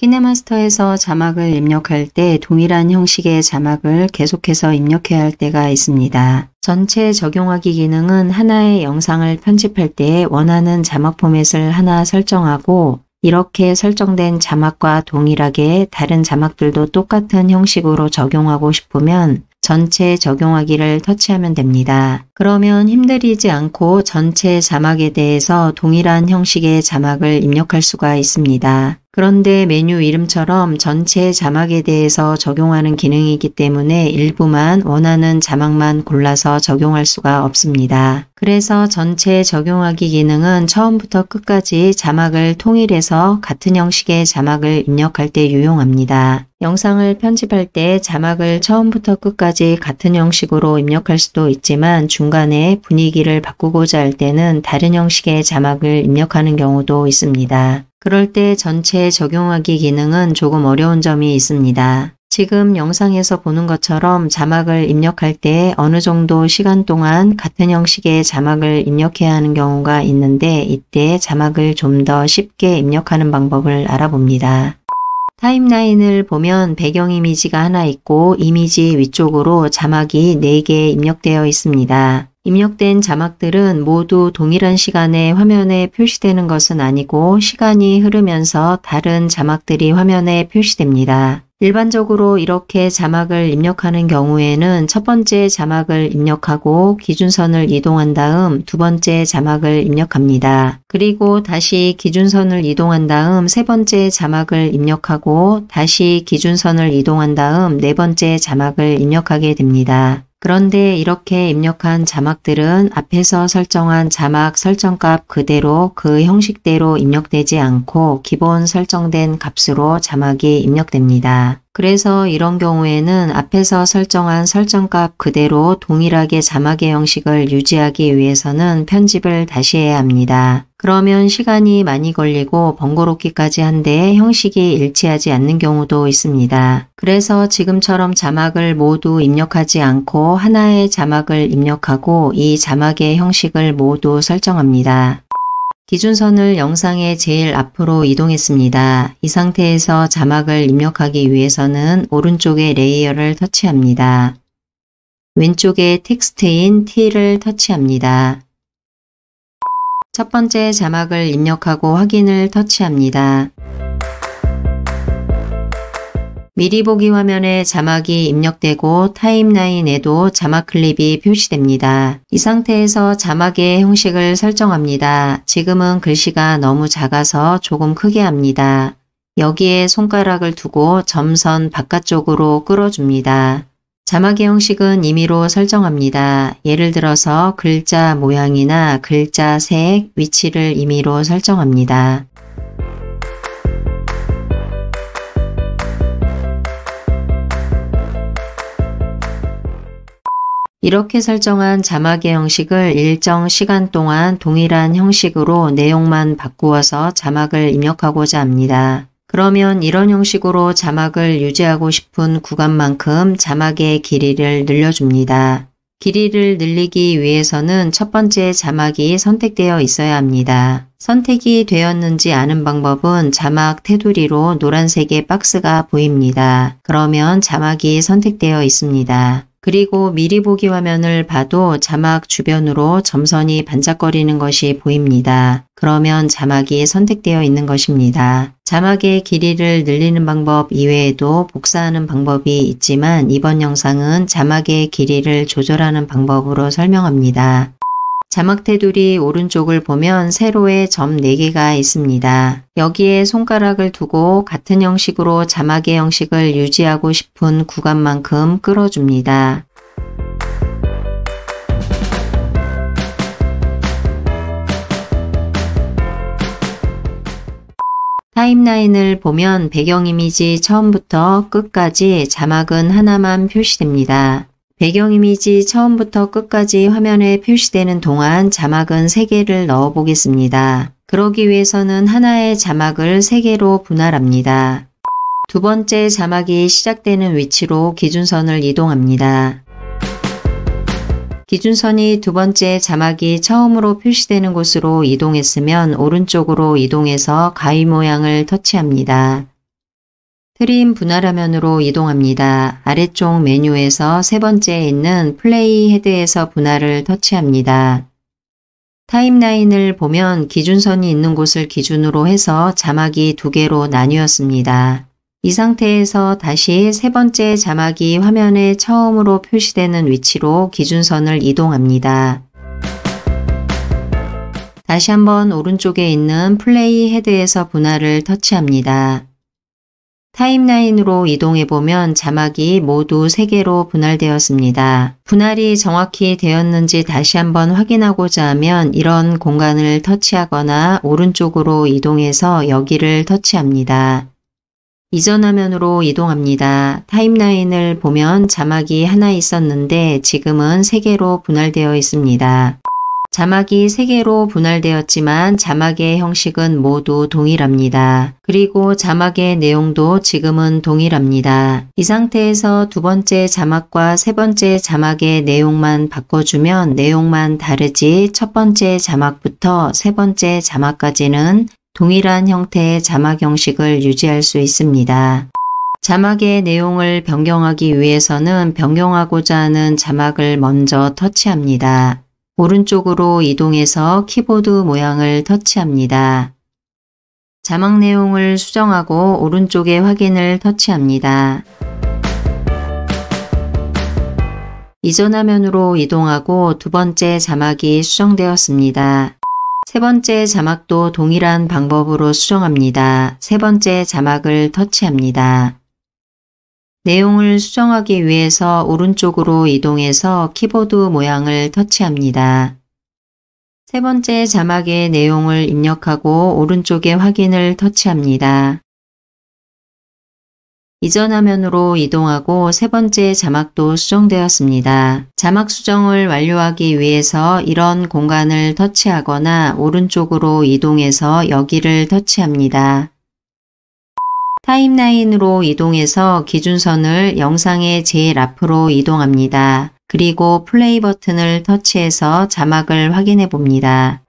키네마스터에서 자막을 입력할 때 동일한 형식의 자막을 계속해서 입력해야 할 때가 있습니다. 전체 적용하기 기능은 하나의 영상을 편집할 때 원하는 자막 포맷을 하나 설정하고 이렇게 설정된 자막과 동일하게 다른 자막들도 똑같은 형식으로 적용하고 싶으면 전체 적용하기를 터치하면 됩니다. 그러면 힘들이지 않고 전체 자막에 대해서 동일한 형식의 자막을 입력할 수가 있습니다. 그런데 메뉴 이름처럼 전체 자막에 대해서 적용하는 기능이기 때문에 일부만 원하는 자막만 골라서 적용할 수가 없습니다. 그래서 전체 적용하기 기능은 처음부터 끝까지 자막을 통일해서 같은 형식의 자막을 입력할 때 유용합니다. 영상을 편집할 때 자막을 처음부터 끝까지 같은 형식으로 입력할 수도 있지만 중간에 분위기를 바꾸고자 할 때는 다른 형식의 자막을 입력하는 경우도 있습니다. 그럴 때 전체 적용하기 기능은 조금 어려운 점이 있습니다. 지금 영상에서 보는 것처럼 자막을 입력할 때 어느 정도 시간 동안 같은 형식의 자막을 입력해야 하는 경우가 있는데 이때 자막을 좀 더 쉽게 입력하는 방법을 알아봅니다. 타임라인을 보면 배경 이미지가 하나 있고 이미지 위쪽으로 자막이 4개 입력되어 있습니다. 입력된 자막들은 모두 동일한 시간에 화면에 표시되는 것은 아니고 시간이 흐르면서 다른 자막들이 화면에 표시됩니다. 일반적으로 이렇게 자막을 입력하는 경우에는 첫 번째 자막을 입력하고 기준선을 이동한 다음 두 번째 자막을 입력합니다. 그리고 다시 기준선을 이동한 다음 세 번째 자막을 입력하고 다시 기준선을 이동한 다음 네 번째 자막을 입력하게 됩니다. 그런데 이렇게 입력한 자막들은 앞에서 설정한 자막 설정값 그대로 그 형식대로 입력되지 않고 기본 설정된 값으로 자막이 입력됩니다. 그래서 이런 경우에는 앞에서 설정한 설정값 그대로 동일하게 자막의 형식을 유지하기 위해서는 편집을 다시 해야 합니다. 그러면 시간이 많이 걸리고 번거롭기까지 한데 형식이 일치하지 않는 경우도 있습니다. 그래서 지금처럼 자막을 모두 입력하지 않고 하나의 자막을 입력하고 이 자막의 형식을 모두 설정합니다. 기준선을 영상의 제일 앞으로 이동했습니다. 이 상태에서 자막을 입력하기 위해서는 오른쪽의 레이어를 터치합니다. 왼쪽에 텍스트인 T를 터치합니다. 첫 번째 자막을 입력하고 확인을 터치합니다. 미리 보기 화면에 자막이 입력되고 타임라인에도 자막 클립이 표시됩니다. 이 상태에서 자막의 형식을 설정합니다. 지금은 글씨가 너무 작아서 조금 크게 합니다. 여기에 손가락을 두고 점선 바깥쪽으로 끌어줍니다. 자막의 형식은 임의로 설정합니다. 예를 들어서 글자 모양이나 글자 색, 위치를 임의로 설정합니다. 이렇게 설정한 자막의 형식을 일정 시간 동안 동일한 형식으로 내용만 바꾸어서 자막을 입력하고자 합니다. 그러면 이런 형식으로 자막을 유지하고 싶은 구간만큼 자막의 길이를 늘려줍니다. 길이를 늘리기 위해서는 첫 번째 자막이 선택되어 있어야 합니다. 선택이 되었는지 아는 방법은 자막 테두리로 노란색의 박스가 보입니다. 그러면 자막이 선택되어 있습니다. 그리고 미리 보기 화면을 봐도 자막 주변으로 점선이 반짝거리는 것이 보입니다. 그러면 자막이 선택되어 있는 것입니다. 자막의 길이를 늘리는 방법 이외에도 복사하는 방법이 있지만 이번 영상은 자막의 길이를 조절하는 방법으로 설명합니다. 자막 테두리 오른쪽을 보면 세로에 점 4개가 있습니다. 여기에 손가락을 두고 같은 형식으로 자막의 형식을 유지하고 싶은 구간만큼 끌어줍니다. 타임라인을 보면 배경 이미지 처음부터 끝까지 자막은 하나만 표시됩니다. 배경 이미지 처음부터 끝까지 화면에 표시되는 동안 자막은 3개를 넣어 보겠습니다. 그러기 위해서는 하나의 자막을 3개로 분할합니다. 두 번째 자막이 시작되는 위치로 기준선을 이동합니다. 기준선이 두 번째 자막이 처음으로 표시되는 곳으로 이동했으면 오른쪽으로 이동해서 가위 모양을 터치합니다. 트림 분할 화면으로 이동합니다. 아래쪽 메뉴에서 세 번째에 있는 플레이 헤드에서 분할을 터치합니다. 타임라인을 보면 기준선이 있는 곳을 기준으로 해서 자막이 두 개로 나뉘었습니다. 이 상태에서 다시 세 번째 자막이 화면에 처음으로 표시되는 위치로 기준선을 이동합니다. 다시 한번 오른쪽에 있는 플레이 헤드에서 분할을 터치합니다. 타임라인으로 이동해보면 자막이 모두 3개로 분할되었습니다. 분할이 정확히 되었는지 다시 한번 확인하고자 하면 이런 공간을 터치하거나 오른쪽으로 이동해서 여기를 터치합니다. 이전 화면으로 이동합니다. 타임라인을 보면 자막이 하나 있었는데 지금은 3개로 분할되어 있습니다. 자막이 3개로 분할되었지만 자막의 형식은 모두 동일합니다. 그리고 자막의 내용도 지금은 동일합니다. 이 상태에서 두 번째 자막과 세 번째 자막의 내용만 바꿔주면 내용만 다르지 첫 번째 자막부터 세 번째 자막까지는 동일한 형태의 자막 형식을 유지할 수 있습니다. 자막의 내용을 변경하기 위해서는 변경하고자 하는 자막을 먼저 터치합니다. 오른쪽으로 이동해서 키보드 모양을 터치합니다. 자막 내용을 수정하고 오른쪽에 확인을 터치합니다. 이전 화면으로 이동하고 두 번째 자막이 수정되었습니다. 세 번째 자막도 동일한 방법으로 수정합니다. 세 번째 자막을 터치합니다. 내용을 수정하기 위해서 오른쪽으로 이동해서 키보드 모양을 터치합니다. 세 번째 자막의 내용을 입력하고 오른쪽에 확인을 터치합니다. 이전 화면으로 이동하고 세 번째 자막도 수정되었습니다. 자막 수정을 완료하기 위해서 이런 공간을 터치하거나 오른쪽으로 이동해서 여기를 터치합니다. 타임라인으로 이동해서 기준선을 영상의 제일 앞으로 이동합니다. 그리고 플레이 버튼을 터치해서 자막을 확인해 봅니다.